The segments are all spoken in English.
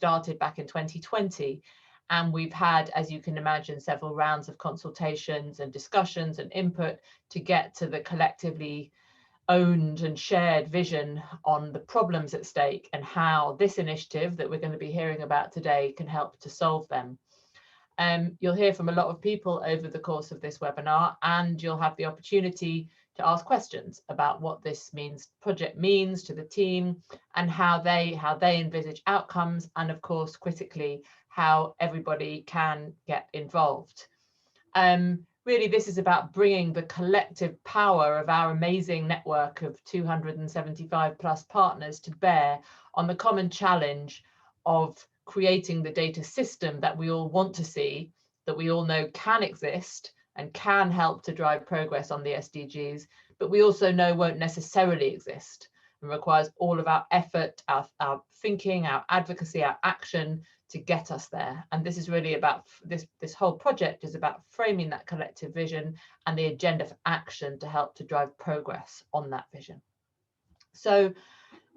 started back in 2020. And we've had, as you can imagine, several rounds of consultations and discussions and input to get to the collectively owned and shared vision on the problems at stake and how this initiative that we're going to be hearing about today can help to solve them. You'll hear from a lot of people over the course of this webinar, and you'll have the opportunity to ask questions about what this project means to the team and how they envisage outcomes, and of course, critically, how everybody can get involved. Really, this is about bringing the collective power of our amazing network of 275 plus partners to bear on the common challenge of creating the data system that we all want to see, that we all know can exist and can help to drive progress on the SDGs, but we also know won't necessarily exist and requires all of our effort, our thinking, our advocacy, our action to get us there. And this is really about, this whole project is about framing that collective vision and the agenda for action to help to drive progress on that vision. So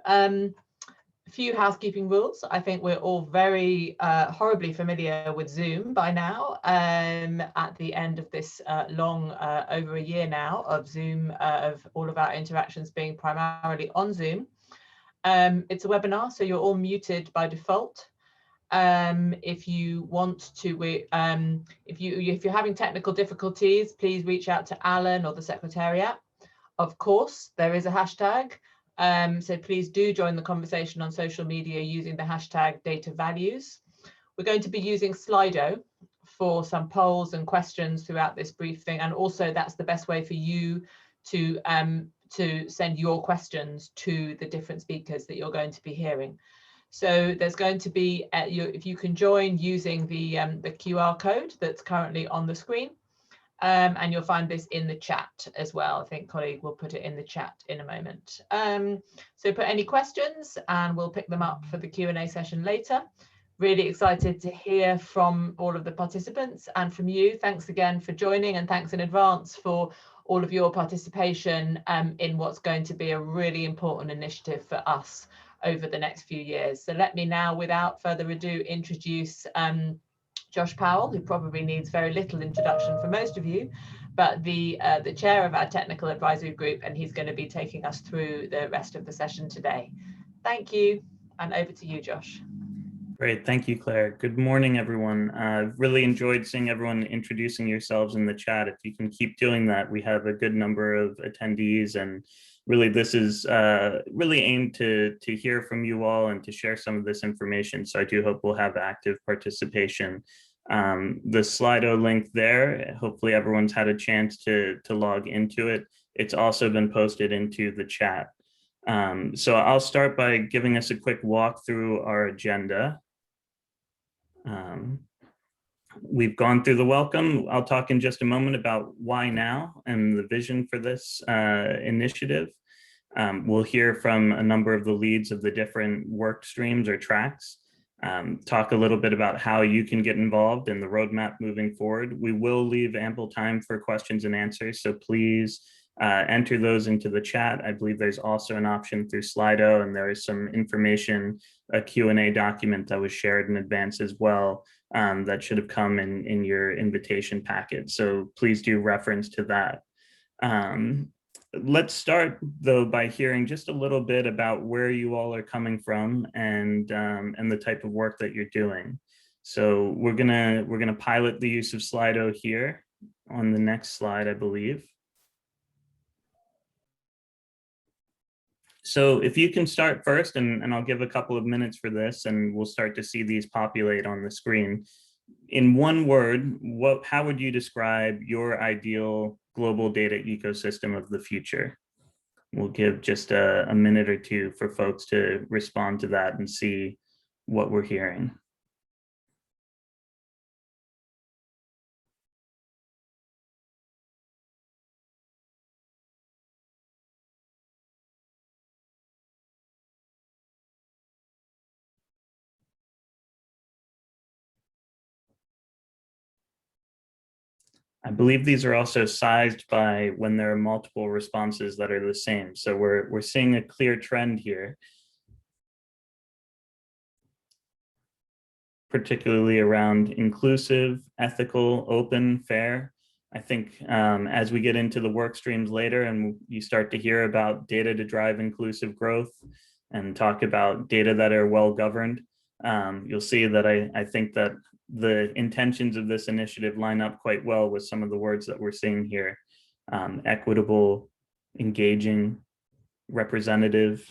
a few housekeeping rules. I think we're all very horribly familiar with Zoom by now. At the end of this long, over a year now of Zoom, of all of our interactions being primarily on Zoom. It's a webinar, so you're all muted by default. If you want to, if you're having technical difficulties, please reach out to Alan or the Secretariat. Of course, there is a hashtag. So please do join the conversation on social media using the hashtag data values. We're going to be using Slido for some polls and questions throughout this briefing, and also that's the best way for you to send your questions to the different speakers that you're going to be hearing. So there's going to be, if you can join using the QR code that's currently on the screen, and you'll find this in the chat as well. I think colleague will put it in the chat in a moment. So put any questions and we'll pick them up for the Q&A session later. Really excited to hear from all of the participants and from you. Thanks again for joining, and thanks in advance for all of your participation in what's going to be a really important initiative for us over the next few years. So let me now, without further ado, introduce Josh Powell, who probably needs very little introduction for most of you, but the chair of our technical advisory group, and he's going to be taking us through the rest of the session today. Thank you, and over to you, Josh. Great, thank you, Claire. Good morning, everyone. I've really enjoyed seeing everyone introducing yourselves in the chat. If you can keep doing that, we have a good number of attendees, and really this is really aimed to hear from you all and to share some of this information. So I do hope we'll have active participation. The Slido link there, hopefully everyone's had a chance to log into it. It's also been posted into the chat. So I'll start by giving us a quick walk through our agenda. We've gone through the welcome. I'll talk in just a moment about why now and the vision for this initiative. We'll hear from a number of the leads of the different work streams or tracks, talk a little bit about how you can get involved in the roadmap moving forward. We will leave ample time for questions and answers, so please enter those into the chat. I believe there's also an option through Slido, and there is some information, a Q&A document that was shared in advance as well, that should have come in your invitation packet. So please do reference to that. Let's start though by hearing just a little bit about where you all are coming from and the type of work that you're doing. So we're gonna pilot the use of Slido here on the next slide, I believe. So if you can start first, and I'll give a couple of minutes for this, and we'll start to see these populate on the screen. In one word, how would you describe your ideal global data ecosystem of the future? We'll give just a minute or two for folks to respond to that and see what we're hearing. I believe these are also sized by when there are multiple responses that are the same. So we're seeing a clear trend here. particularly around inclusive, ethical, open, fair. I think as we get into the work streams later and you start to hear about data to drive inclusive growth and talk about data that are well governed, you'll see that I think that the intentions of this initiative line up quite well with some of the words that we're seeing here. Equitable, engaging, representative,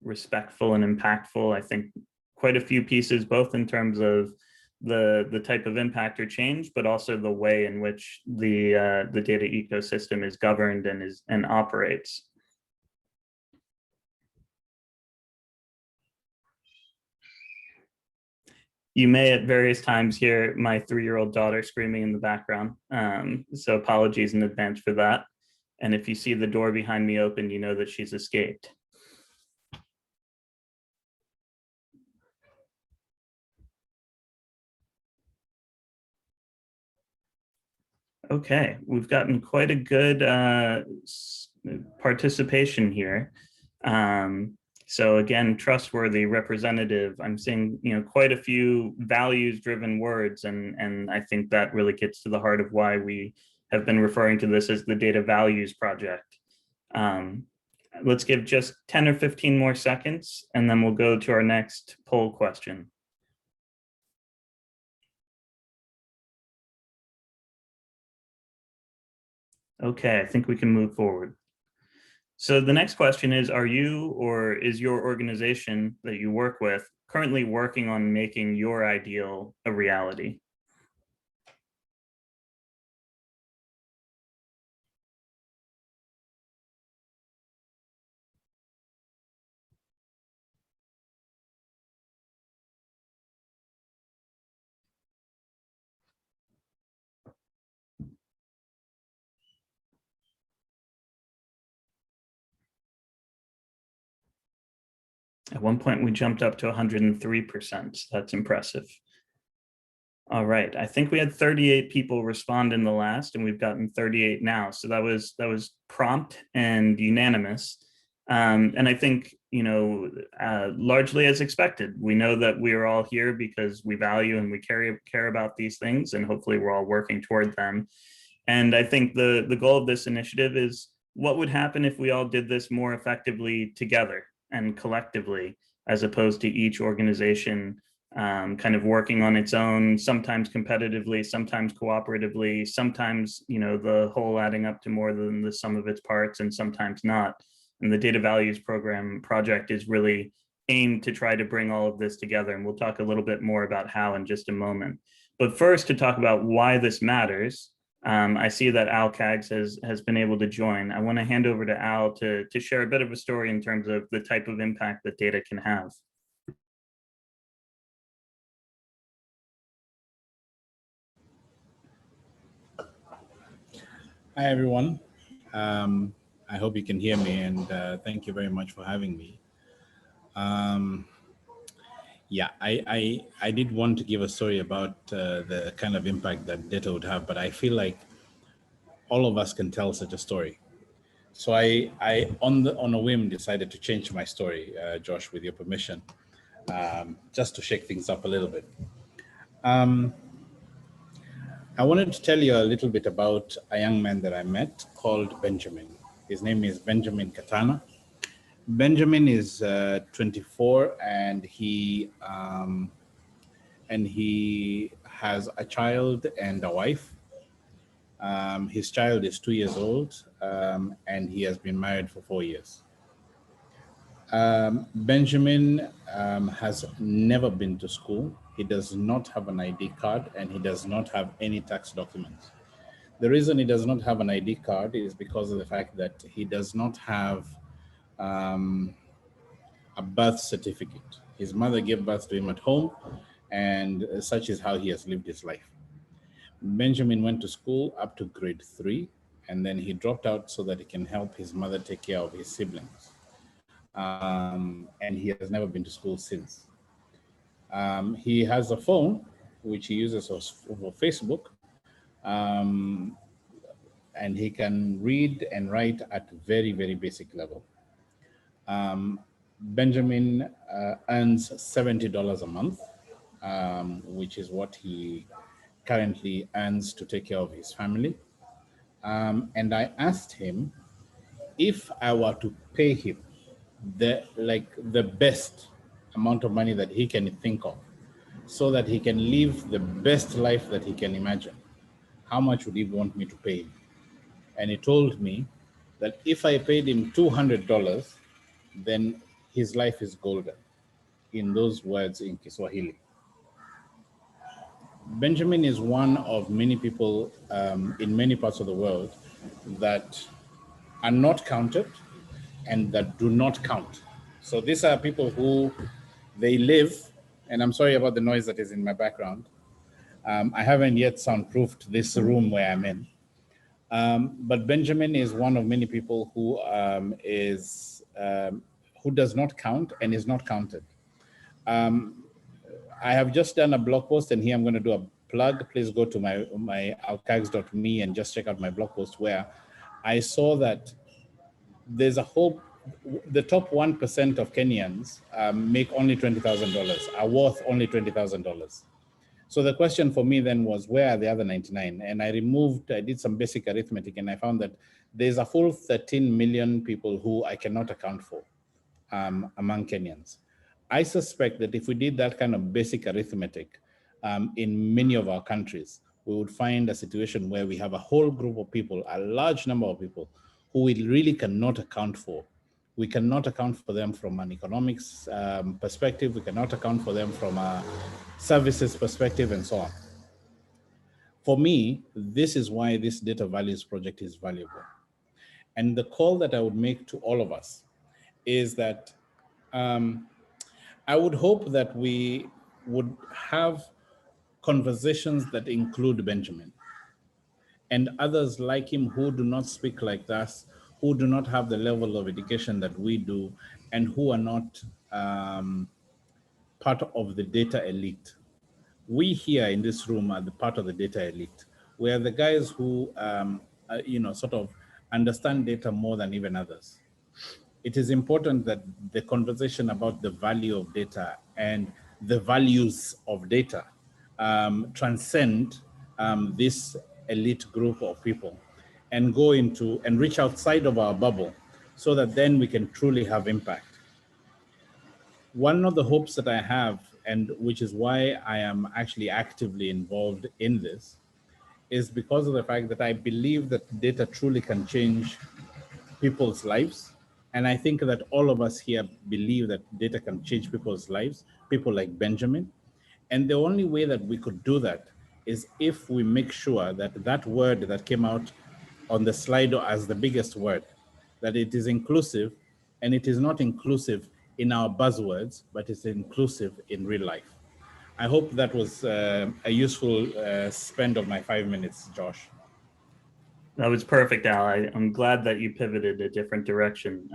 respectful, and impactful. I think quite a few pieces, both in terms of the type of impact or change, but also the way in which the data ecosystem is governed and operates. You may at various times hear my 3-year-old daughter screaming in the background. So apologies in advance for that. And if you see the door behind me open, you know that she's escaped. Okay, we've gotten quite a good participation here. So again, trustworthy, representative. I'm seeing quite a few values-driven words, and I think that really gets to the heart of why we have been referring to this as the Data Values Project. Let's give just 10 or 15 more seconds, and then we'll go to our next poll question. Okay, I think we can move forward. So the next question is, are you or is your organization that you work with currently working on making your ideal a reality? At one point, we jumped up to 103%. That's impressive. All right, I think we had 38 people respond in the last, and we've gotten 38 now. So that was prompt and unanimous. And I think, largely as expected. We know that we are all here because we value and we care about these things, and hopefully we're all working toward them. And I think the goal of this initiative is what would happen if we all did this more effectively together and collectively, as opposed to each organization kind of working on its own, sometimes competitively, sometimes cooperatively, sometimes the whole adding up to more than the sum of its parts, and sometimes not. And the Data Values project is really aimed to try to bring all of this together, and we'll talk a little bit more about how in just a moment. But first, to talk about why this matters, I see that Al Kaggs has been able to join. I want to hand over to Al to share a bit of a story in terms of the type of impact that data can have. Hi, everyone. I hope you can hear me, and thank you very much for having me. Yeah, I did want to give a story about the kind of impact that data would have, but I feel like all of us can tell such a story. So I on a whim decided to change my story, Josh, with your permission, just to shake things up a little bit. I wanted to tell you a little bit about a young man that I met called Benjamin. His name is Benjamin Katana. Benjamin is 24, and he has a child and a wife. His child is 2 years old, and he has been married for 4 years. Benjamin has never been to school. He does not have an ID card, and he does not have any tax documents. The reason he does not have an ID card is because of the fact that he does not have a birth certificate. His mother gave birth to him at home, and such is how he has lived his life. Benjamin went to school up to grade 3, and then he dropped out so that he can help his mother take care of his siblings. And he has never been to school since. He has a phone, which he uses for Facebook, and he can read and write at very, very basic level. Benjamin earns $70 a month, which is what he currently earns to take care of his family. And I asked him if I were to pay him the best amount of money that he can think of, so that he can live the best life that he can imagine, how much would he want me to pay him? And he told me that if I paid him $200, then his life is golden. In those words in Kiswahili. Benjamin is one of many people in many parts of the world that are not counted and that do not count. So these are people who they live, and I'm sorry about the noise that is in my background. I haven't yet soundproofed this room where I'm in. But Benjamin is one of many people who does not count and is not counted. I have just done a blog post, and here I'm going to do a plug. Please go to my alcags.me and just check out my blog post, where I saw that there's the top 1% of Kenyans make only $20,000, are worth only $20,000. So the question for me then was, where are the other 99? And I did some basic arithmetic, and I found that there's a full 13 million people who I cannot account for among Kenyans. I suspect that if we did that kind of basic arithmetic in many of our countries, we would find a situation where we have a whole group of people, a large number of people, who we really cannot account for. We cannot account for them from an economics perspective. We cannot account for them from a services perspective, and so on. For me, this is why this data values project is valuable. And the call that I would make to all of us is that I would hope that we would have conversations that include Benjamin and others like him who do not speak like us, who do not have the level of education that we do, and who are not part of the data elite. We here in this room are the part of the data elite. We are the guys who, sort of understand data more than even others. It is important that the conversation about the value of data and the values of data transcend this elite group of people and go into and reach outside of our bubble, so that then we can truly have impact. One of the hopes that I have, and which is why I am actually actively involved in this, is because of the fact that I believe that data truly can change people's lives. And I think that all of us here believe that data can change people's lives, people like Benjamin. And the only way that we could do that is if we make sure that that word that came out on the slide as the biggest word, that it is inclusive, and it is not inclusive in our buzzwords, but it's inclusive in real life. I hope that was a useful spend of my 5 minutes, Josh. That was perfect, Al. I'm glad that you pivoted a different direction.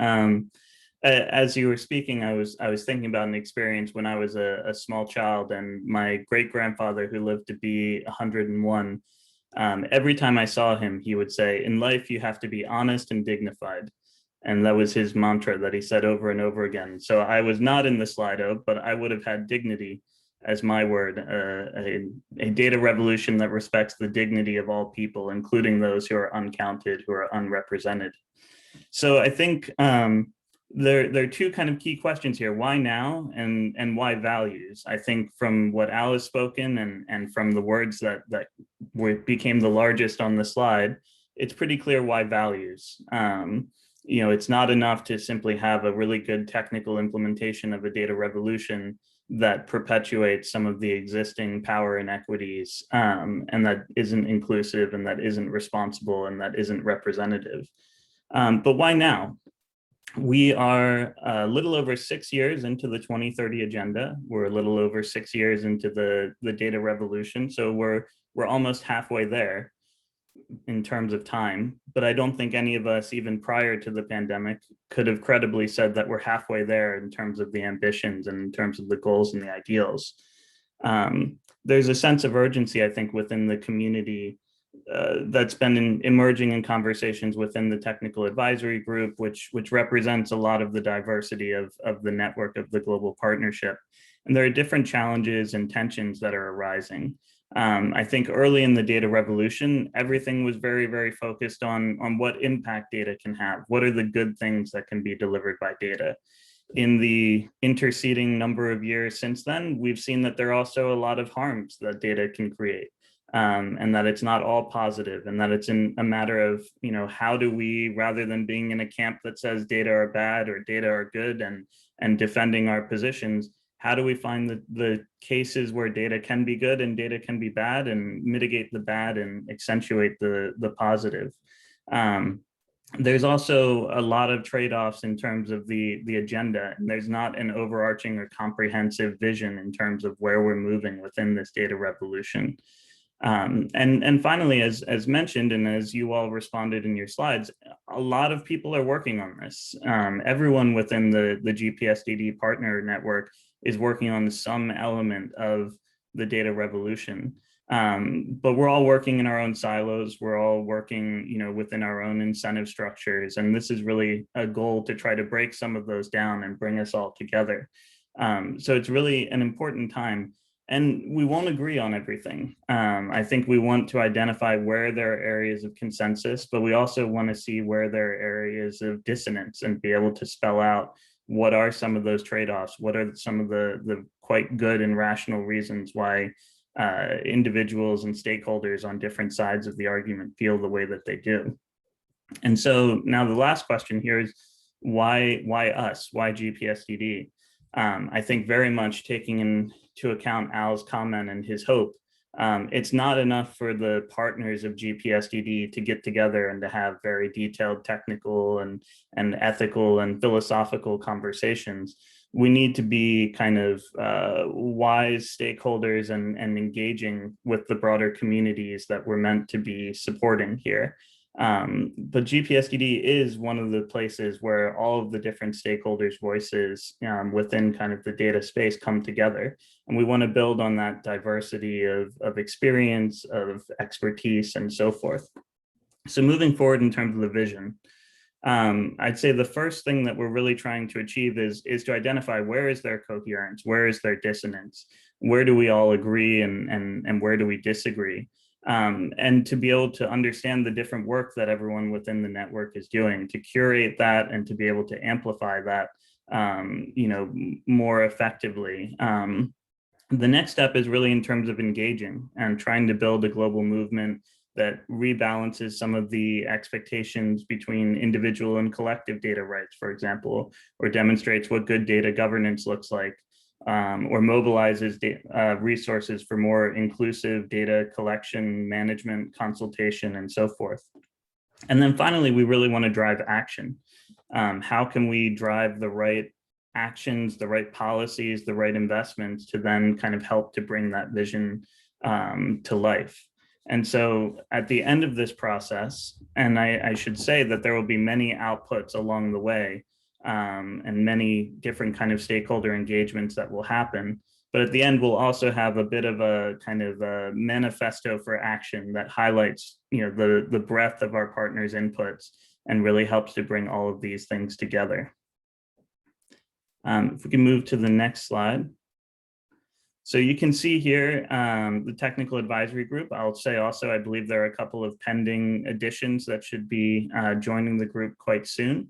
As you were speaking, I was thinking about an experience when I was a small child, and my great-grandfather, who lived to be 101, every time I saw him, he would say, "In life, you have to be honest and dignified." And that was his mantra that he said over and over again. So I was not in the Slido, but I would have had dignity as my word, a data revolution that respects the dignity of all people, including those who are uncounted, who are unrepresented. So I think there are two kind of key questions here: why now, and why values? I think from what Al has spoken and from the words that became the largest on the slide, it's pretty clear why values. It's not enough to simply have a really good technical implementation of a data revolution that perpetuates some of the existing power inequities, and that isn't inclusive, and that isn't responsible, and that isn't representative. But why now? We are a little over 6 years into the 2030 agenda. We're a little over 6 years into the data revolution. So we're almost halfway there in terms of time, but I don't think any of us, even prior to the pandemic, could have credibly said that we're halfway there in terms of the ambitions and in terms of the goals and the ideals. There's a sense of urgency, I think, within the community that's been emerging in conversations within the technical advisory group, which represents a lot of the diversity of the network of the global partnership. And there are different challenges and tensions that are arising. I think early in the data revolution, everything was very, very focused on what impact data can have. What are the good things that can be delivered by data? In the interceding number of years since then, we've seen that there are also a lot of harms that data can create. And that it's not all positive, and that it's a matter of, how do we, rather than being in a camp that says data are bad or data are good and defending our positions, how do we find the cases where data can be good and data can be bad, and mitigate the bad and accentuate the positive? There's also a lot of trade-offs in terms of the agenda, and there's not an overarching or comprehensive vision in terms of where we're moving within this data revolution. And finally, as mentioned, and as you all responded in your slides, a lot of people are working on this. Everyone within the GPSDD partner network is working on some element of the data revolution. But we're all working in our own silos. We're all working, within our own incentive structures. And this is really a goal to try to break some of those down and bring us all together. So it's really an important time. And we won't agree on everything. I think we want to identify where there are areas of consensus, but we also want to see where there are areas of dissonance and be able to spell out what are some of those trade-offs, what are some of the quite good and rational reasons why individuals and stakeholders on different sides of the argument feel the way that they do. And so now the last question here is, why us? Why GPSDD? I think very much taking into account Al's comment and his hope, it's not enough for the partners of GPSDD to get together and to have very detailed technical and ethical and philosophical conversations. We need to be kind of wise stakeholders and engaging with the broader communities that we're meant to be supporting here. But GPSDD is one of the places where all of the different stakeholders' voices within kind of the data space come together. And we want to build on that diversity of experience, of expertise, and so forth. So moving forward in terms of the vision, I'd say the first thing that we're really trying to achieve is to identify where is there coherence, where is there dissonance, where do we all agree and where do we disagree? And to be able to understand the different work that everyone within the network is doing, to curate that and to be able to amplify that, more effectively. The next step is really in terms of engaging and trying to build a global movement that rebalances some of the expectations between individual and collective data rights, for example, or demonstrates what good data governance looks like. Or mobilizes resources for more inclusive data collection, management, consultation, and so forth. And then finally, we really want to drive action. How can we drive the right actions, the right policies, the right investments to then kind of help to bring that vision to life? And so at the end of this process, and I should say that there will be many outputs along the way, and many different kind of stakeholder engagements that will happen. But at the end, we'll also have a bit of a kind of a manifesto for action that highlights, the breadth of our partners' inputs and really helps to bring all of these things together. If we can move to the next slide. So you can see here the technical advisory group. I'll say also, I believe there are a couple of pending additions that should be joining the group quite soon.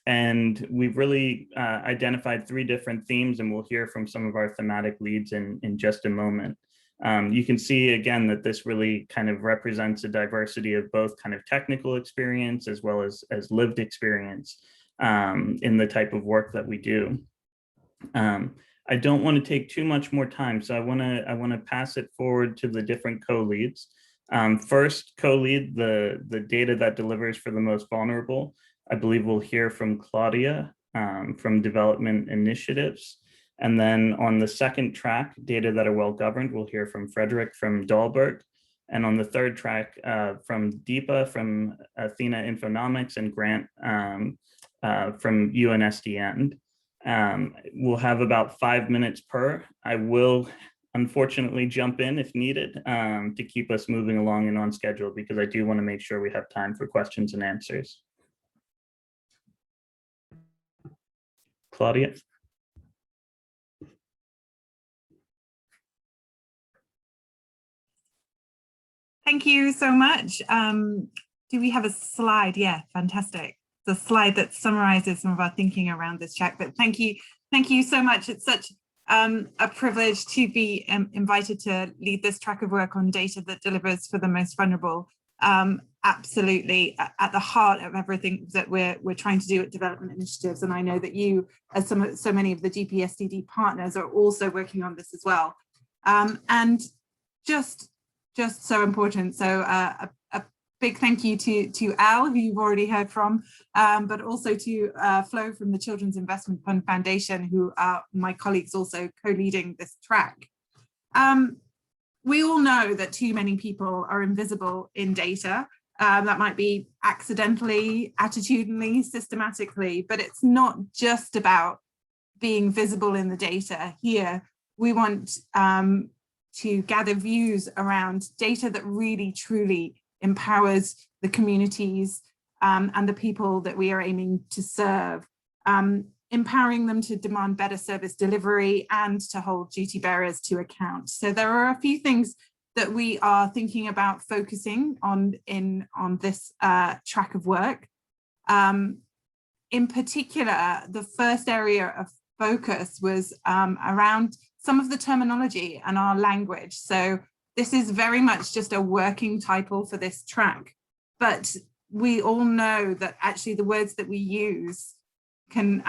And we've really identified 3 different themes, and we'll hear from some of our thematic leads in just a moment. You can see again that this really kind of represents a diversity of both kind of technical experience as well as lived experience in the type of work that we do. I don't want to take too much more time, so I want to pass it forward to the different co-leads. First co-lead, the data that delivers for the most vulnerable. I believe we'll hear from Claudia from development initiatives. And then on the second track, data that are well governed, we'll hear from Frederick from Dahlberg. And on the third track, from Deepa from Athena Infonomics and Grant from UNSDN. We'll have about 5 minutes per. I will unfortunately jump in if needed to keep us moving along and on schedule, because I do want to make sure we have time for questions and answers. Claudia? Thank you so much. Do we have a slide? Yeah, fantastic. The slide that summarizes some of our thinking around this track. But thank you so much. It's such a privilege to be invited to lead this track of work on data that delivers for the most vulnerable. Absolutely at the heart of everything that we're trying to do at development initiatives. And I know that you, as so many of the GPSDD partners, are also working on this as well. And just so important. So a big thank you to Al, who you've already heard from, but also to Flo from the Children's Investment Fund Foundation, who are my colleagues also co-leading this track. We all know that too many people are invisible in data. That might be accidentally, attitudinally, systematically, but it's not just about being visible in the data. Here, we want to gather views around data that really, truly empowers the communities and the people that we are aiming to serve, empowering them to demand better service delivery and to hold duty bearers to account. So there are a few things that we are thinking about focusing on this track of work. In particular, the first area of focus was around some of the terminology and our language. So this is very much just a working title for this track, but we all know that actually the words that we use can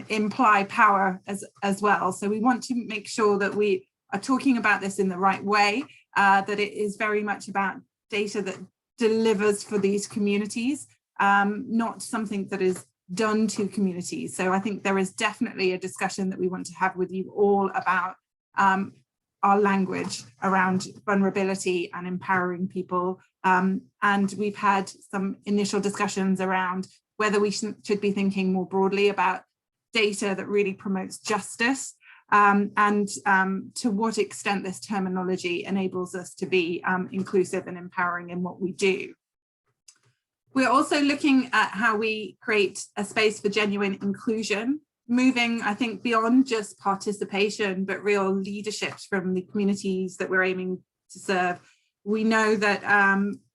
imply power as well. So we want to make sure that we are talking about this in the right way, that it is very much about data that delivers for these communities, not something that is done to communities. So I think there is definitely a discussion that we want to have with you all about our language around vulnerability and empowering people. And we've had some initial discussions around whether we should be thinking more broadly about data that really promotes justice, and to what extent this terminology enables us to be inclusive and empowering in what we do. We're also looking at how we create a space for genuine inclusion, moving, I think, beyond just participation, but real leadership from the communities that we're aiming to serve. We know that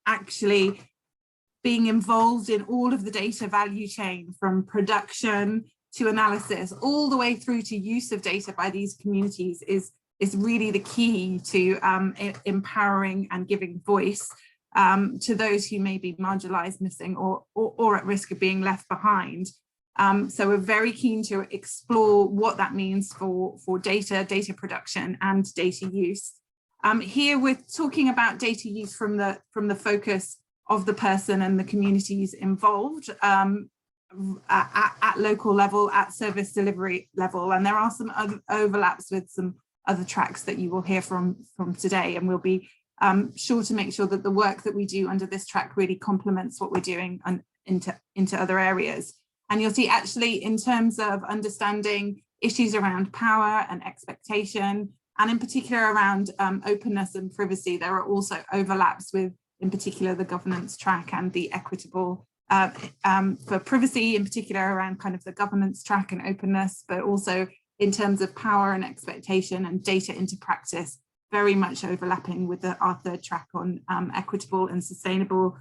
actually being involved in all of the data value chain, from production to analysis, all the way through to use of data by these communities is really the key to empowering and giving voice to those who may be marginalized, missing, or at risk of being left behind. So we're very keen to explore what that means for data production and data use. Here we're talking about data use from the focus of the person and the communities involved at local level, at service delivery level. And there are some other overlaps with some other tracks that you will hear from today, and we'll be sure to make sure that the work that we do under this track really complements what we're doing into other areas. And you'll see actually in terms of understanding issues around power and expectation, and in particular around openness and privacy, there are also overlaps with, in particular, the governance track and the equitable, for privacy in particular around kind of the governance track and openness, but also in terms of power and expectation and data into practice, very much overlapping with our third track on equitable and sustainable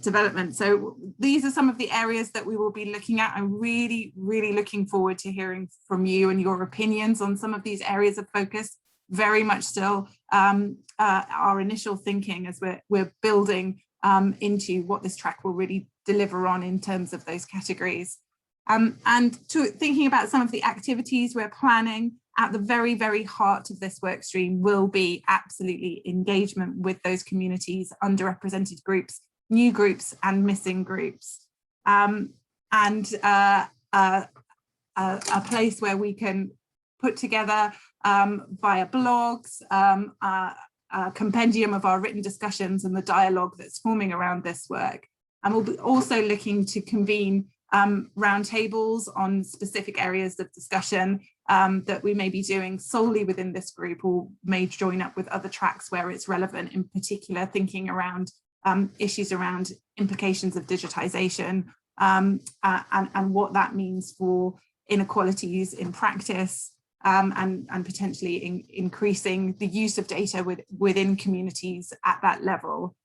development. So these are some of the areas that we will be looking at. I'm really, really looking forward to hearing from you and your opinions on some of these areas of focus. Very much still our initial thinking as we're building into what this track will really deliver on in terms of those categories. And thinking about some of the activities we're planning, at the very, very heart of this work stream will be absolutely engagement with those communities, underrepresented groups, new groups and missing groups, and a place where we can put together via blogs a compendium of our written discussions and the dialogue that's forming around this work. And we'll be also looking to convene roundtables on specific areas of discussion that we may be doing solely within this group, or may join up with other tracks where it's relevant, in particular thinking around issues around implications of digitization and what that means for inequalities in practice, and potentially increasing the use of data within communities at that level.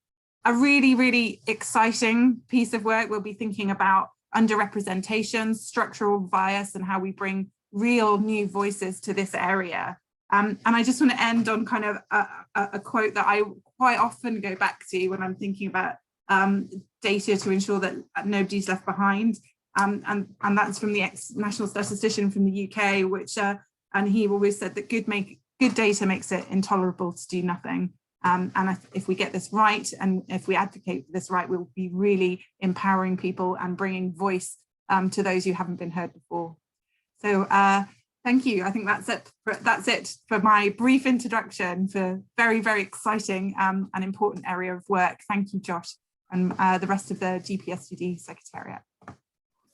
A really, really exciting piece of work. We'll be thinking about underrepresentation, structural bias, and how we bring real new voices to this area. And I just want to end on kind of a quote that I quite often go back to when I'm thinking about data to ensure that nobody's left behind. And that's from the ex-national statistician from the UK, which and he always said that good data makes it intolerable to do nothing. And if we get this right, and if we advocate for this right, we'll be really empowering people and bringing voice to those who haven't been heard before. So thank you. I think that's it for my brief introduction for very, very exciting and important area of work. Thank you, Josh, and the rest of the GPSTD Secretariat.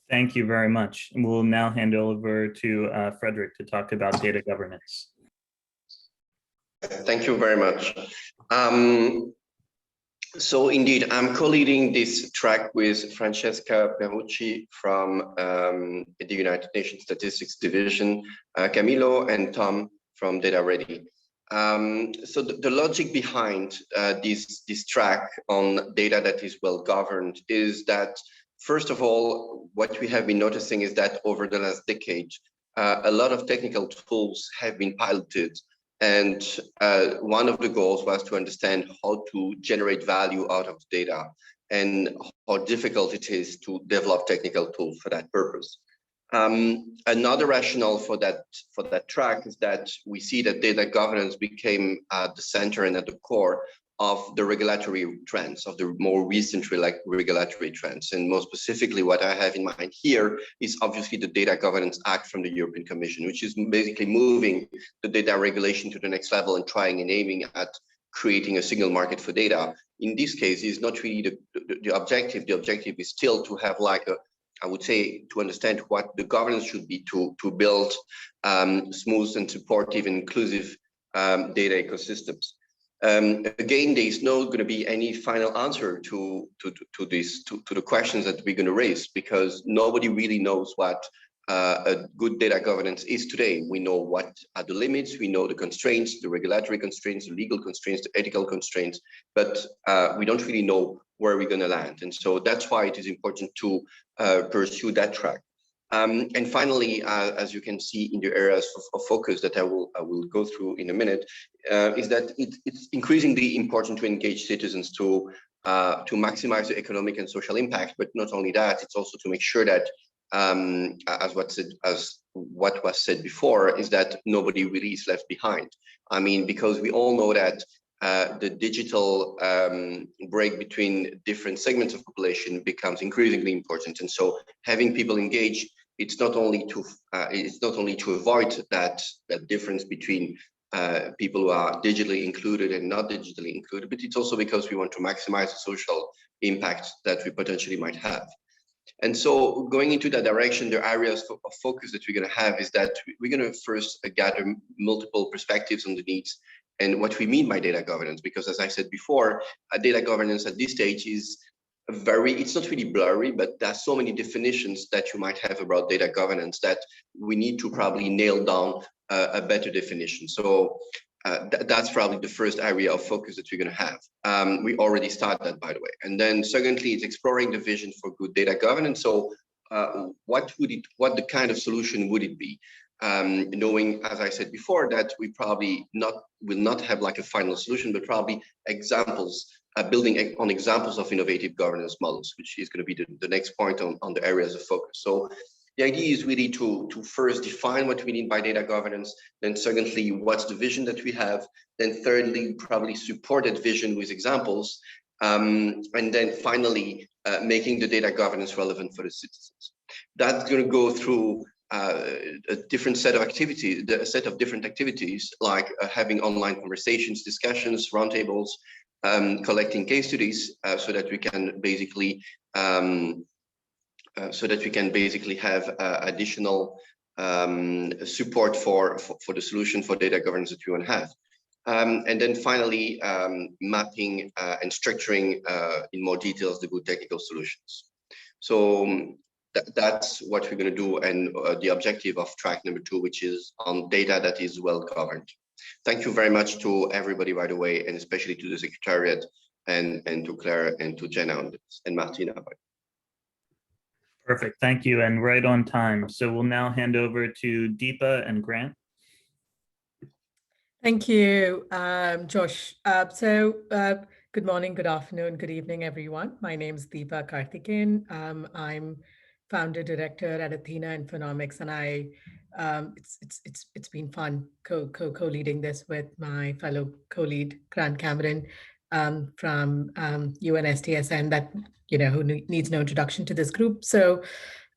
Thank you very much. And we'll now hand over to Frederick to talk about data governance. Thank you very much. So indeed, I'm co-leading this track with Francesca Perucci from the United Nations Statistics Division, Camilo and Tom from Data Ready. So the logic behind this track on data that is well governed is that, first of all, what we have been noticing is that over the last decade, a lot of technical tools have been piloted. And one of the goals was to understand how to generate value out of data and how difficult it is to develop technical tools for that purpose. Another rationale for that track is that we see that data governance became at the center and at the core of the regulatory trends, of the more recent regulatory trends. And more specifically, what I have in mind here is obviously the Data Governance Act from the European Commission, which is basically moving the data regulation to the next level and trying and aiming at creating a single market for data. In this case, is not really the objective. The objective is still to have I would say, to understand what the governance should be to build smooth and supportive and inclusive data ecosystems. Again, there is not going to be any final answer to the questions that we're going to raise, because nobody really knows what a good data governance is today. We know what are the limits, we know the constraints, the regulatory constraints, the legal constraints, the ethical constraints, but we don't really know where we're going to land. And so that's why it is important to pursue that track. And finally, as you can see in the areas of focus that I will go through in a minute, is that it's increasingly important to engage citizens to maximize the economic and social impact. But not only that, it's also to make sure that, as what was said before, is that nobody really is left behind. I mean, because we all know that the digital break between different segments of population becomes increasingly important, and so having people engage, it's not only to avoid that difference between people who are digitally included and not digitally included, but it's also because we want to maximize the social impact that we potentially might have. And so going into that direction, the areas of focus that we're going to have is that we're going to first gather multiple perspectives on the needs and what we mean by data governance, because as I said before, data governance at this stage is it's not really blurry, but there's so many definitions that you might have about data governance that we need to probably nail down a better definition. So that's probably the first area of focus that we're going to have. We already started that, by the way. And then secondly, it's exploring the vision for good data governance. So what the kind of solution would it be? Knowing, as I said before, that we probably will not have like a final solution, but probably examples, building on examples of innovative governance models, which is going to be the next point on the areas of focus. So the idea is really to first define what we mean by data governance, then secondly, what's the vision that we have, then thirdly, probably support that vision with examples, and then finally, making the data governance relevant for the citizens. That's going to go through a different set of activities, a set of different activities, like having online conversations, discussions, roundtables, collecting case studies, so that we can basically so that we can basically have additional support for the solution for data governance that we want to have. And then finally, mapping and structuring in more details the good technical solutions. So that's what we're going to do, and the objective of track number 2, which is on data that is well governed. Thank you very much to everybody right away, and especially to the Secretariat and to Claire and to Jenna on this, and Martina. Perfect, thank you, and right on time. So we'll now hand over to Deepa and Grant. Thank you, Josh. Good morning, good afternoon, good evening, everyone. My name is Deepa Karthikeyan. I'm founder director at Athena Infonomics, and it's been fun co-leading this with my fellow co-lead Grant Cameron from UNSTSM, that who needs no introduction to this group. So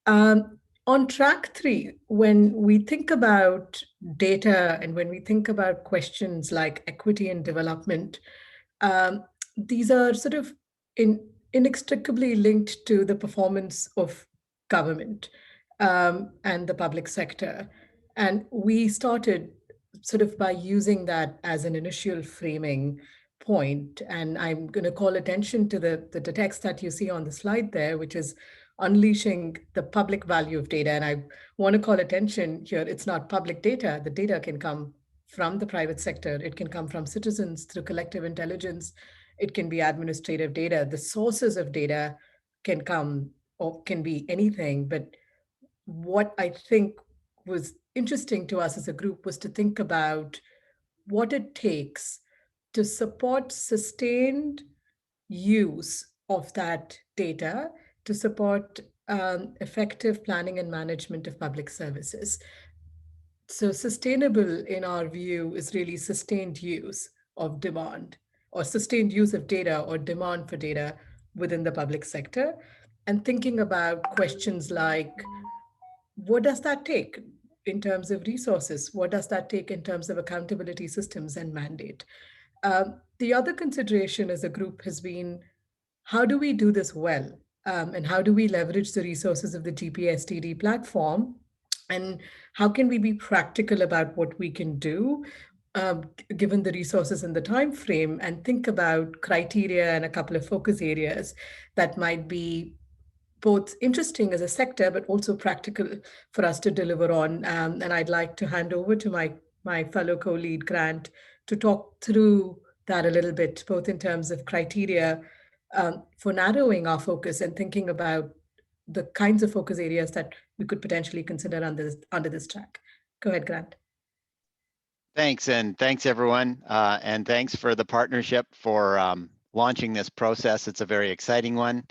on track 3, when we think about data and when we think about questions like equity and development, these are sort of inextricably linked to the performance of government and the public sector. And we started sort of by using that as an initial framing point. And I'm going to call attention to the text that you see on the slide there, which is unleashing the public value of data. And I want to call attention here, it's not public data. The data can come from the private sector. It can come from citizens through collective intelligence. It can be administrative data. The sources of data can come or can be anything. But what I think was interesting to us as a group was to think about what it takes to support sustained use of that data, to support effective planning and management of public services. So sustainable, in our view, is really sustained use of demand, or sustained use of data or demand for data within the public sector, and thinking about questions like, what does that take in terms of resources? What does that take in terms of accountability systems and mandate? The other consideration as a group has been, how do we do this well? And how do we leverage the resources of the GPSTD platform? And how can we be practical about what we can do, given the resources and the time frame, and think about criteria and a couple of focus areas that might be both interesting as a sector, but also practical for us to deliver on. And I'd like to hand over to my fellow co-lead Grant to talk through that a little bit, both in terms of criteria for narrowing our focus and thinking about the kinds of focus areas that we could potentially consider under this track. Go ahead, Grant. Thanks, and thanks everyone, and thanks for the partnership for launching this process. It's a very exciting one.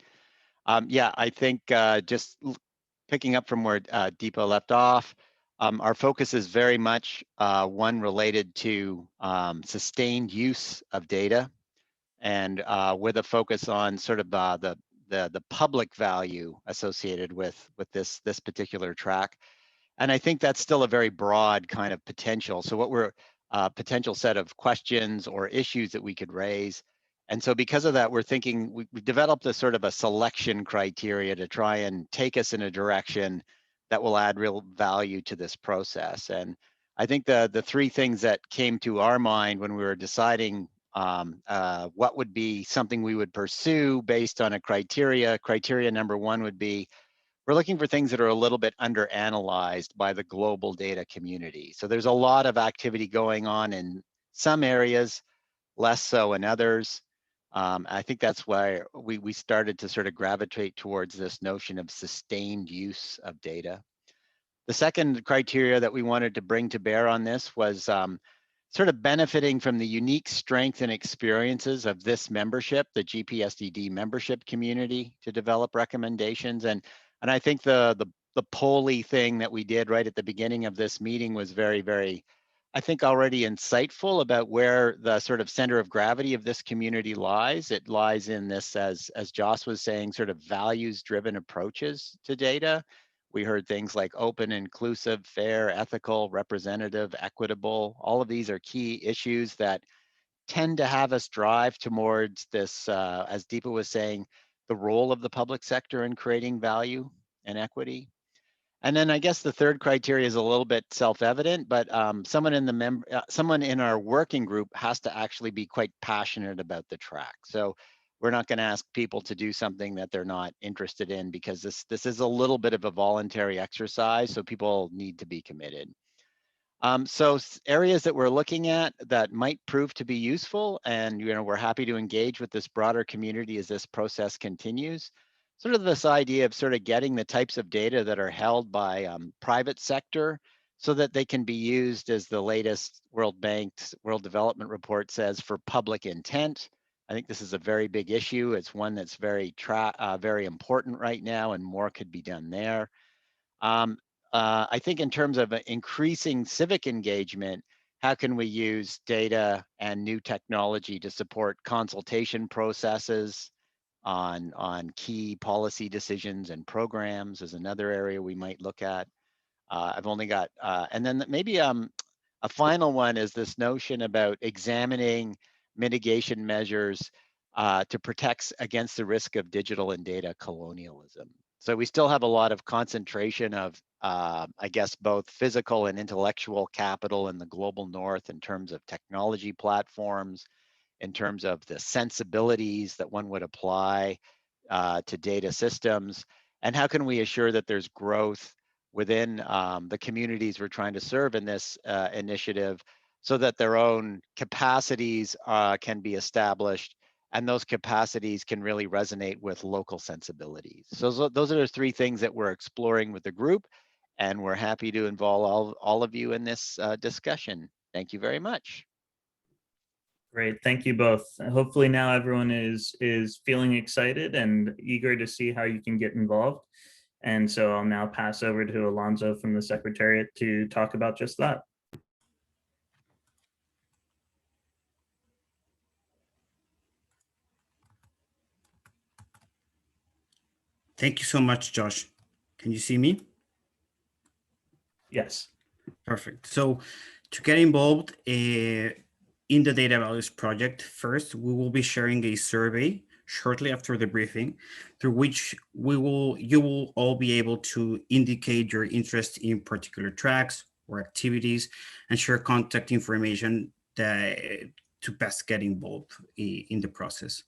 Yeah, I think just picking up from where Deepa left off, our focus is very much one related to sustained use of data, and with a focus on sort of the public value associated with this particular track. And I think that's still a very broad kind of potential. So what we're potential set of questions or issues that we could raise. And so because of that, we're thinking we've developed a sort of a selection criteria to try and take us in a direction that will add real value to this process. And I think the 3 things that came to our mind when we were deciding what would be something we would pursue based on a criteria number 1 would be, we're looking for things that are a little bit underanalyzed by the global data community. So there's a lot of activity going on in some areas, less so in others. I think that's why we started to sort of gravitate towards this notion of sustained use of data. The second criteria that we wanted to bring to bear on this was sort of benefiting from the unique strength and experiences of this membership, the GPSTD membership community, to develop recommendations. And I think the poll-y thing that we did right at the beginning of this meeting was very, very, I think, already insightful about where the sort of center of gravity of this community lies. It lies in this, as Joss was saying, sort of values-driven approaches to data. We heard things like open, inclusive, fair, ethical, representative, equitable. All of these are key issues that tend to have us drive towards this, as Deepa was saying, the role of the public sector in creating value. and equity. And then I guess the third criteria is a little bit self-evident, but someone in our working group has to actually be quite passionate about the track. So we're not going to ask people to do something that they're not interested in, because this is a little bit of a voluntary exercise, so people need to be committed. So areas that we're looking at that might prove to be useful, and we're happy to engage with this broader community as this process continues. Sort of this idea of sort of getting the types of data that are held by private sector so that they can be used, as the latest World Bank's World Development Report says, for public intent. I think this is a very big issue. It's one that's very important right now, and more could be done there. I think in terms of increasing civic engagement, how can we use data and new technology to support consultation processes on key policy decisions and programs is another area we might look at. I've only got, and then maybe a final one is this notion about examining mitigation measures to protect against the risk of digital and data colonialism. So we still have a lot of concentration of, I guess, both physical and intellectual capital in the global north in terms of technology platforms, in terms of the sensibilities that one would apply to data systems, and how can we assure that there's growth within the communities we're trying to serve in this initiative, so that their own capacities can be established, and those capacities can really resonate with local sensibilities. So those are the three things that we're exploring with the group, and we're happy to involve all of you in this discussion. Thank you very much. Great, thank you both. Hopefully now everyone is feeling excited and eager to see how you can get involved. And so I'll now pass over to Alonso from the Secretariat to talk about just that. Thank you so much, Josh. Can you see me? Yes. Perfect. So to get involved in the Data Values Project, first, we will be sharing a survey shortly after the briefing, through which you will all be able to indicate your interest in particular tracks or activities and share contact information to best get involved in the process.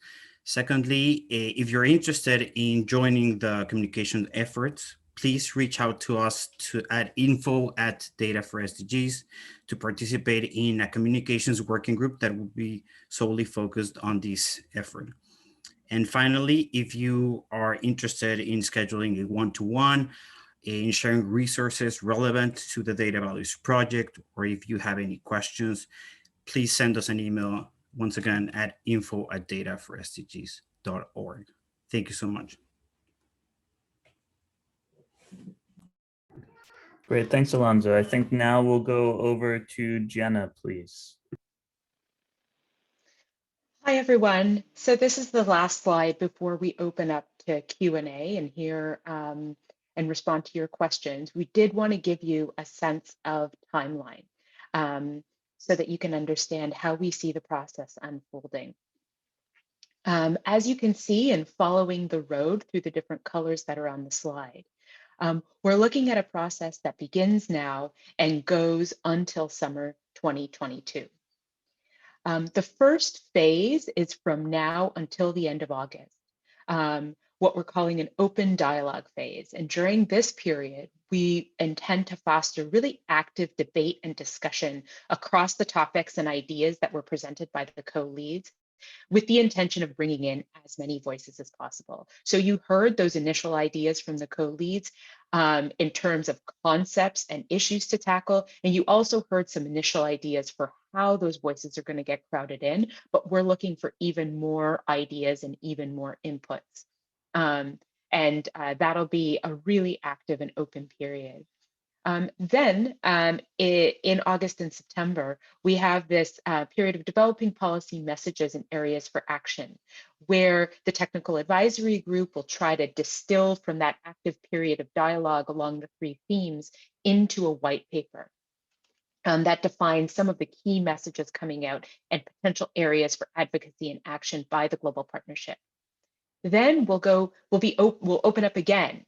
Secondly, if you're interested in joining the communication efforts, please reach out to us at info@data4SDGs to participate in a communications working group that will be solely focused on this effort. And finally, if you are interested in scheduling a one-to-one, in sharing resources relevant to the Data Values Project, or if you have any questions, please send us an email, once again, at info@data4sdgs.org. Thank you so much. Great, thanks, Alonso. I think now we'll go over to Jenna, please. Hi, everyone. So this is the last slide before we open up to Q&A and hear and respond to your questions. We did want to give you a sense of timeline so that you can understand how we see the process unfolding. As you can see, in following the road through the different colors that are on the slide, we're looking at a process that begins now and goes until summer 2022. The first phase is from now until the end of August, what we're calling an open dialogue phase. And during this period, we intend to foster really active debate and discussion across the topics and ideas that were presented by the co-leads, with the intention of bringing in as many voices as possible. So you heard those initial ideas from the co-leads in terms of concepts and issues to tackle. And you also heard some initial ideas for how those voices are going to get crowded in, but we're looking for even more ideas and even more inputs. And that'll be a really active and open period. Then in August and September, we have this period of developing policy messages and areas for action, where the technical advisory group will try to distill from that active period of dialogue along the three themes into a white paper that defines some of the key messages coming out and potential areas for advocacy and action by the global partnership. Then we'll open up again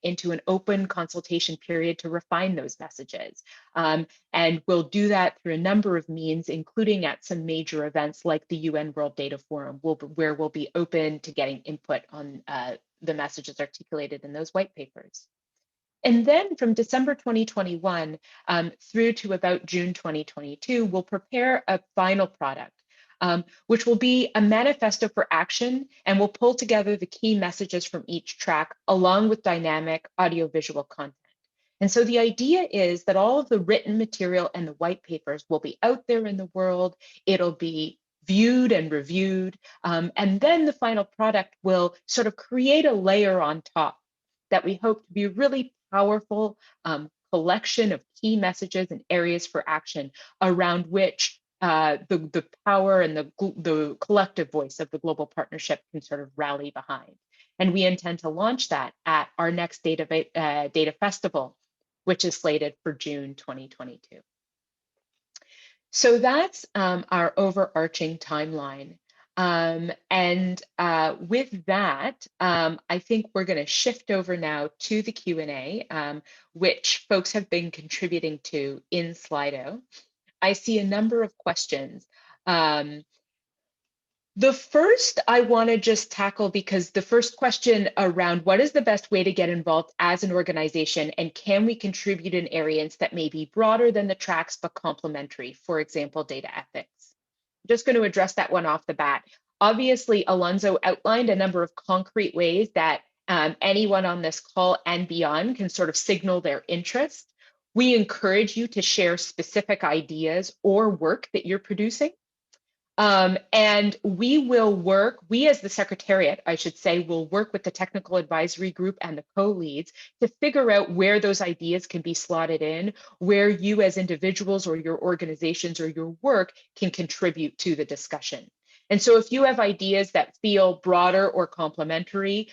into an open consultation period to refine those messages. And we'll do that through a number of means, including at some major events like the UN World Data Forum, where we'll be open to getting input on the messages articulated in those white papers. And then from December 2021 through to about June 2022, we'll prepare a final product, which will be a manifesto for action, and we'll pull together the key messages from each track along with dynamic audiovisual content. And so the idea is that all of the written material and the white papers will be out there in the world. It'll be viewed and reviewed, and then the final product will sort of create a layer on top that we hope to be really powerful collection of key messages and areas for action around which the power and the collective voice of the global partnership can sort of rally behind. And we intend to launch that at our next data festival, which is slated for June 2022. So that's our overarching timeline. With that, I think we're going to shift over now to the Q&A, which folks have been contributing to in Slido. I see a number of questions. The first I want to just tackle, because the first question around what is the best way to get involved as an organization, and can we contribute in areas that may be broader than the tracks but complementary, for example, data ethics. I'm just going to address that one off the bat. Obviously, Alonso outlined a number of concrete ways that anyone on this call and beyond can sort of signal their interest. We encourage you to share specific ideas or work that you're producing. And we as the Secretariat, I should say, will work with the Technical Advisory Group and the CoLeads to figure out where those ideas can be slotted in, where you as individuals or your organizations or your work can contribute to the discussion. And so if you have ideas that feel broader or complementary,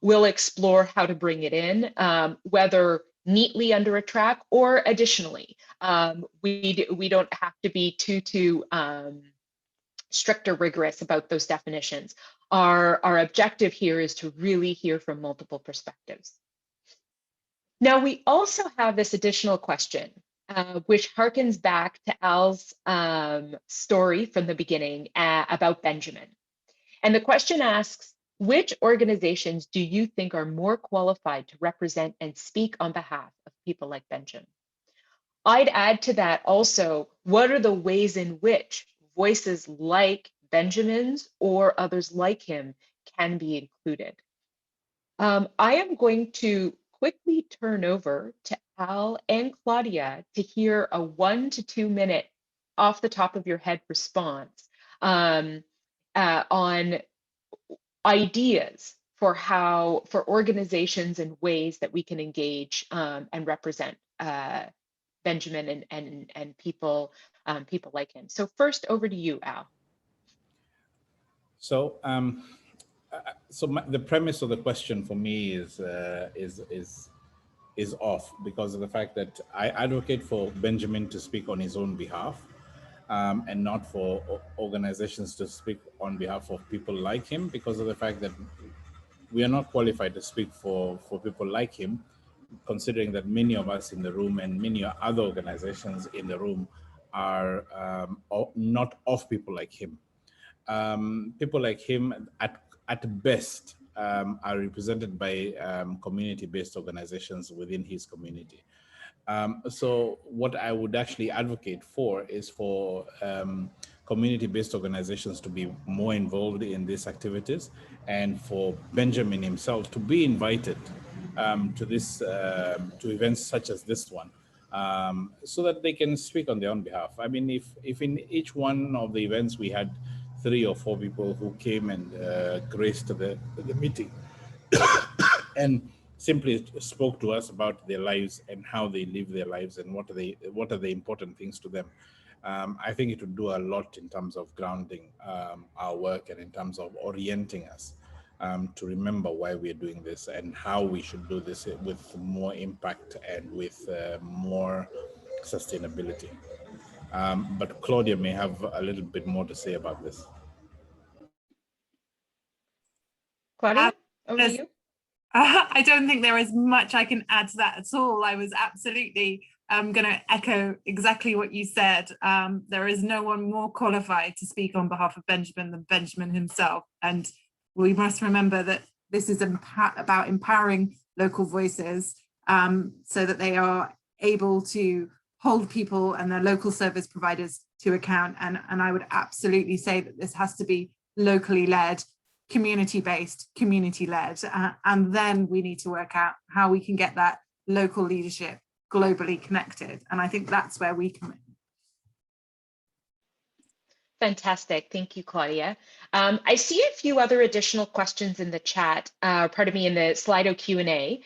we'll explore how to bring it in, whether neatly under a track or additionally. We don't have to be too strict or rigorous about those definitions. Our objective here is to really hear from multiple perspectives. Now, we also have this additional question, which harkens back to Al's story from the beginning about Benjamin. And the question asks, which organizations do you think are more qualified to represent and speak on behalf of people like Benjamin? I'd add to that also, what are the ways in which voices like Benjamin's or others like him can be included? I am going to quickly turn over to Al and Claudia to hear a 1 to 2 minute off the top of your head response on ideas for organizations and ways that we can engage and represent Benjamin and people like him. So first, over to you, Al. So, the premise of the question for me is off, because of the fact that I advocate for Benjamin to speak on his own behalf, and not for organizations to speak on behalf of people like him, because of the fact that we are not qualified to speak for people like him, considering that many of us in the room and many other organizations in the room are not of people like him. People like him at best are represented by community-based organizations within his community. So what I would actually advocate for is for community-based organizations to be more involved in these activities, and for Benjamin himself to be invited to events such as this one, so that they can speak on their own behalf. I mean, if in each one of the events we had 3 or 4 people who came and graced the meeting and simply spoke to us about their lives and how they live their lives and what are the important things to them, I think it would do a lot in terms of grounding our work and in terms of orienting us to remember why we're doing this and how we should do this with more impact and with more sustainability. But Claudia may have a little bit more to say about this. Claudia, over to you. I don't think there is much I can add to that at all. I was absolutely going to echo exactly what you said. There is no one more qualified to speak on behalf of Benjamin than Benjamin himself. And we must remember that this is about empowering local voices so that they are able to hold people and their local service providers to account. And I would absolutely say that this has to be locally led, community-based, community-led, and then we need to work out how we can get that local leadership globally connected. And I think that's where we come in. Fantastic. Thank you, Claudia. I see a few other additional questions in the chat, in the Slido Q&A,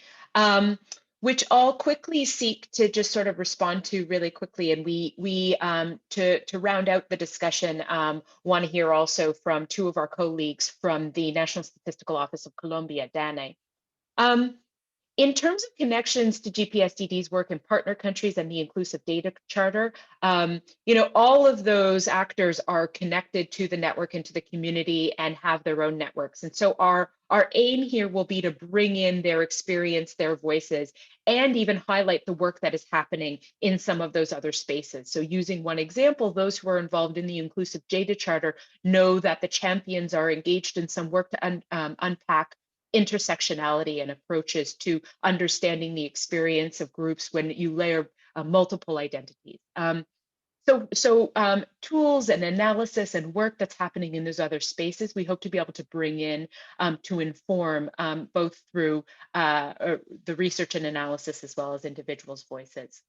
which I'll quickly seek to just sort of respond to really quickly. And we to round out the discussion, want to hear also from two of our colleagues from the National Statistical Office of Colombia, DANE. In terms of connections to GPSDD's work in partner countries and the Inclusive Data Charter, all of those actors are connected to the network and to the community and have their own networks. And so our aim here will be to bring in their experience, their voices, and even highlight the work that is happening in some of those other spaces. So using one example, those who are involved in the Inclusive Data Charter know that the champions are engaged in some work to unpack intersectionality and approaches to understanding the experience of groups when you layer multiple identities. Tools and analysis and work that's happening in those other spaces, we hope to be able to bring in to inform both through the research and analysis as well as individuals' voices.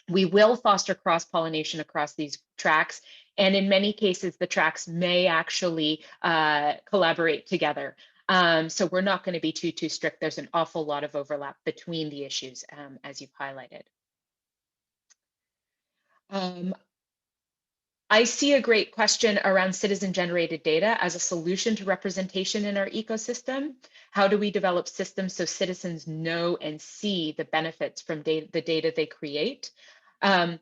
We will foster cross-pollination across these tracks, and in many cases, the tracks may actually collaborate together. So we're not going to be too strict. There's an awful lot of overlap between the issues, as you've highlighted. I see a great question around citizen-generated data as a solution to representation in our ecosystem. How do we develop systems so citizens know and see the benefits from the data they create? I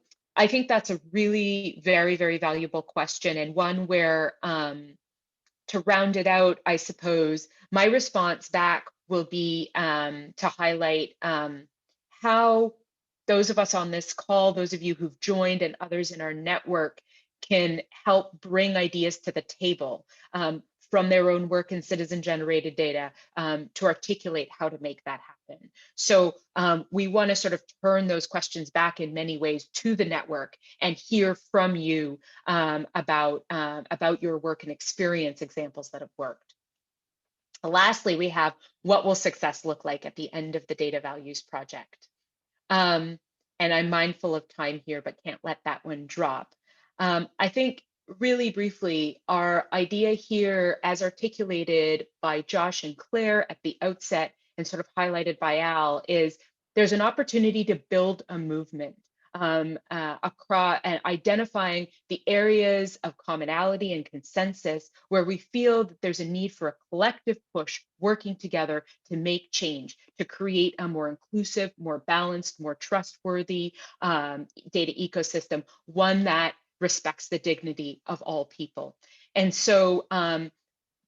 think that's a really very, very valuable question, and one where to round it out, I suppose, my response back will be to highlight how those of us on this call, those of you who've joined and others in our network can help bring ideas to the table from their own work in citizen-generated data to articulate how to make that happen. So we want to sort of turn those questions back in many ways to the network and hear from you about your work and experience examples that have worked. Lastly, we have what will success look like at the end of the Data Values Project. And I'm mindful of time here, but can't let that one drop. I think really briefly, our idea here, as articulated by Josh and Claire at the outset and sort of highlighted by Al, is there's an opportunity to build a movement across and identifying the areas of commonality and consensus where we feel that there's a need for a collective push working together to make change, to create a more inclusive, more balanced, more trustworthy data ecosystem, one that respects the dignity of all people. And so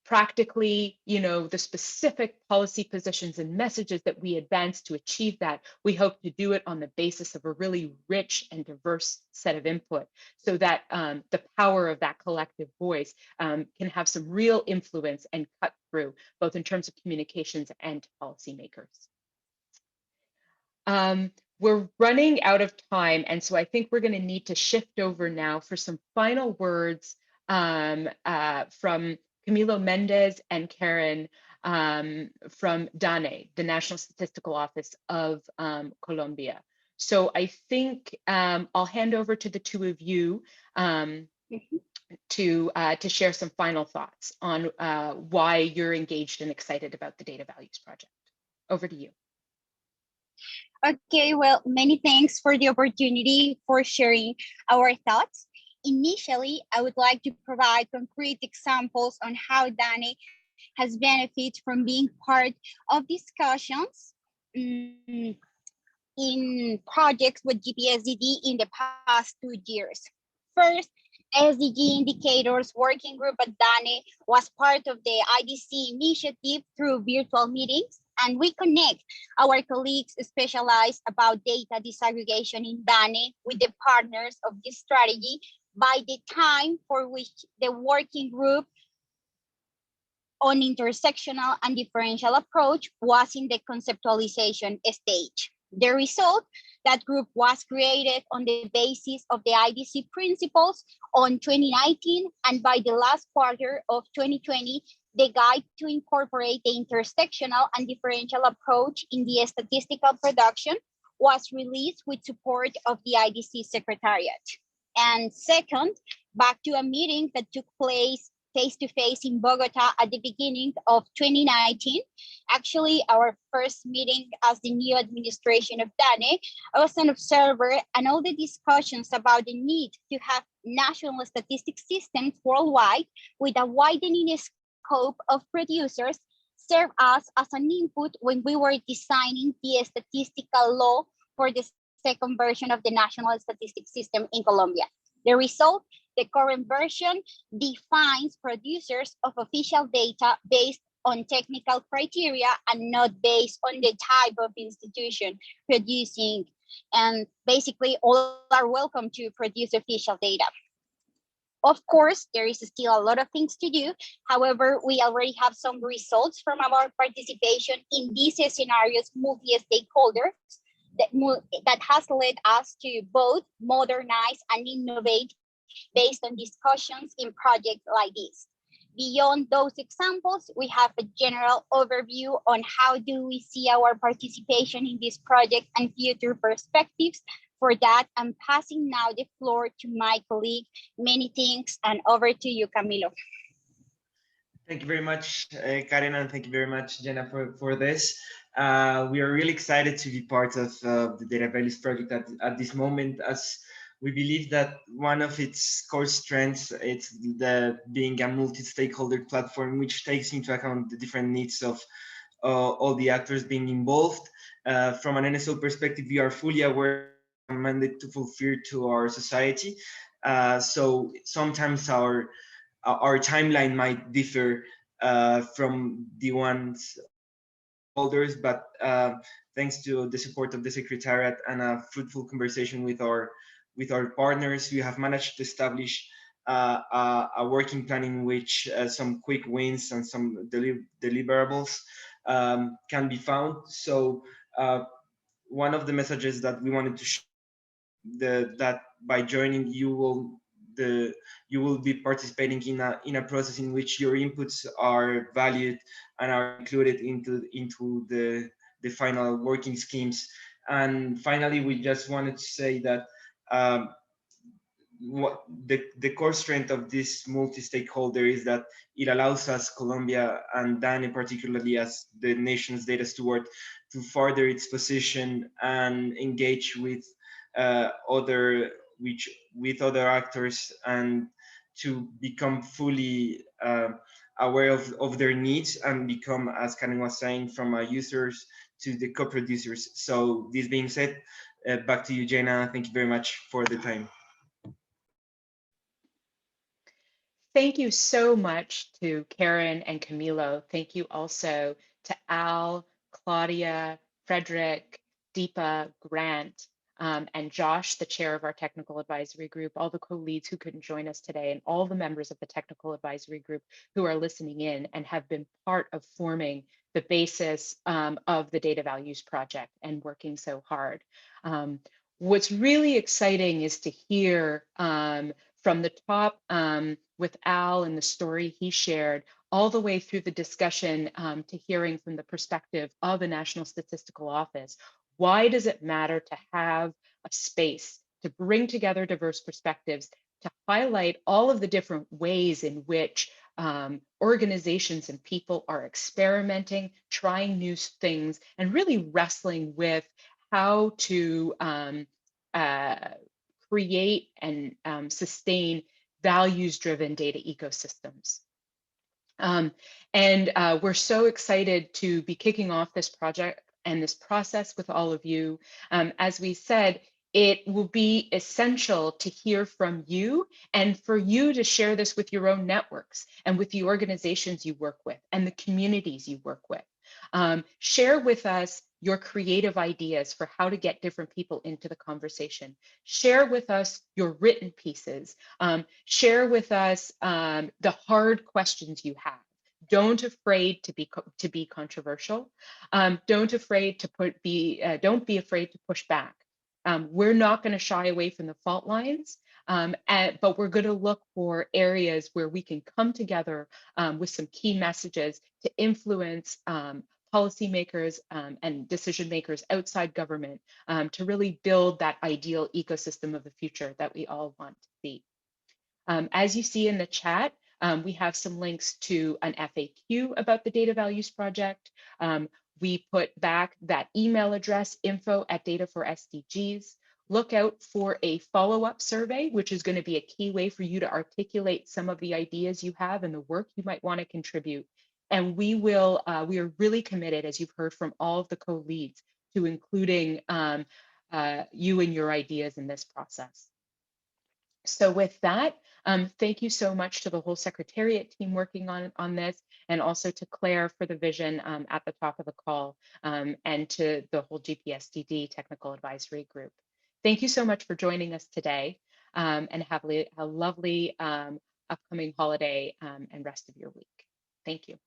practically, the specific policy positions and messages that we advance to achieve that, we hope to do it on the basis of a really rich and diverse set of input so that the power of that collective voice can have some real influence and cut through, both in terms of communications and to policymakers. We're running out of time, and so I think we're going to need to shift over now for some final words from Camilo Mendez and Karen from DANE, the National Statistical Office of Colombia. So I think I'll hand over to the two of you to share some final thoughts on why you're engaged and excited about the Data Values Project. Over to you. Okay, well, many thanks for the opportunity for sharing our thoughts. Initially, I would like to provide concrete examples on how DANE has benefited from being part of discussions in projects with GPSDD in the past 2 years. First, SDG Indicators Working Group at DANE was part of the IDC initiative through virtual meetings. and we connect our colleagues specialized about data disaggregation in DANE with the partners of this strategy by the time for which the working group on intersectional and differential approach was in the conceptualization stage. The result, that group was created on the basis of the IDC principles on 2019, and by the last quarter of 2020, the guide to incorporate the intersectional and differential approach in the statistical production was released with support of the IDC Secretariat. And second, back to a meeting that took place face-to-face in Bogota at the beginning of 2019. Actually, our first meeting as the new administration of DANE, I was an observer, and all the discussions about the need to have national statistics systems worldwide with a widening scope of producers served us as an input when we were designing the statistical law for the second version of the national statistics system in Colombia. The result, the current version defines producers of official data based on technical criteria and not based on the type of institution producing. And basically, all are welcome to produce official data. Of course, there is still a lot of things to do. However, we already have some results from our participation in these scenarios, multi-stakeholders, that has led us to both modernize and innovate based on discussions in projects like this. Beyond those examples, we have a general overview on how do we see our participation in this project and future perspectives. For that, I'm passing now the floor to my colleague. Many thanks, and over to you, Camilo. Thank you very much, Karen, and thank you very much, Jenna, for this. We are really excited to be part of the Data Values Project at this moment, as we believe that one of its core strengths is being a multi-stakeholder platform, which takes into account the different needs of all the actors being involved. From an NSO perspective, we are fully aware of the mandate to fulfill to our society. So sometimes our timeline might differ from the ones holders, but thanks to the support of the Secretariat and a fruitful conversation with our partners, we have managed to establish a working plan in which some quick wins and some deliverables can be found. So one of the messages that we wanted to share, that by joining you will be participating in a process in which your inputs are valued and are included into the final working schemes. And finally, we just wanted to say that what the core strength of this multi-stakeholder is that it allows us, Colombia and DANE particularly as the nation's data steward, to further its position and engage with other actors, and to become fully aware of their needs and become, as Karen was saying, from users to the co-producers. So this being said, back to you, Jenna. Thank you very much for the time. Thank you so much to Karen and Camilo. Thank you also to Al, Claudia, Frederick, Deepa, Grant, and Josh, the chair of our technical advisory group, all the co-leads who couldn't join us today, and all the members of the technical advisory group who are listening in and have been part of forming the basis of the Data Values Project and working so hard. What's really exciting is to hear from the top with Al and the story he shared, all the way through the discussion to hearing from the perspective of a National Statistical Office. Why does it matter to have a space to bring together diverse perspectives, to highlight all of the different ways in which organizations and people are experimenting, trying new things, and really wrestling with how to create and sustain values-driven data ecosystems. We're so excited to be kicking off this project and this process with all of you. As we said, it will be essential to hear from you and for you to share this with your own networks and with the organizations you work with and the communities you work with. Share with us your creative ideas for how to get different people into the conversation. Share with us your written pieces. Share with us the hard questions you have. Don't afraid to be controversial. Don't be afraid to push back. We're not going to shy away from the fault lines, but we're going to look for areas where we can come together with some key messages to influence policymakers and decision makers outside government to really build that ideal ecosystem of the future that we all want to see. As you see in the chat, we have some links to an FAQ about the Data Values Project. We put back that email address, info@data4SDGs. Look out for a follow-up survey, which is going to be a key way for you to articulate some of the ideas you have and the work you might want to contribute. And we are really committed, as you've heard from all of the co-leads, to including you and your ideas in this process. So with that, thank you so much to the whole Secretariat team working on this, and also to Claire for the vision at the top of the call, and to the whole GPSDD Technical Advisory Group. Thank you so much for joining us today, and have a lovely upcoming holiday and rest of your week. Thank you.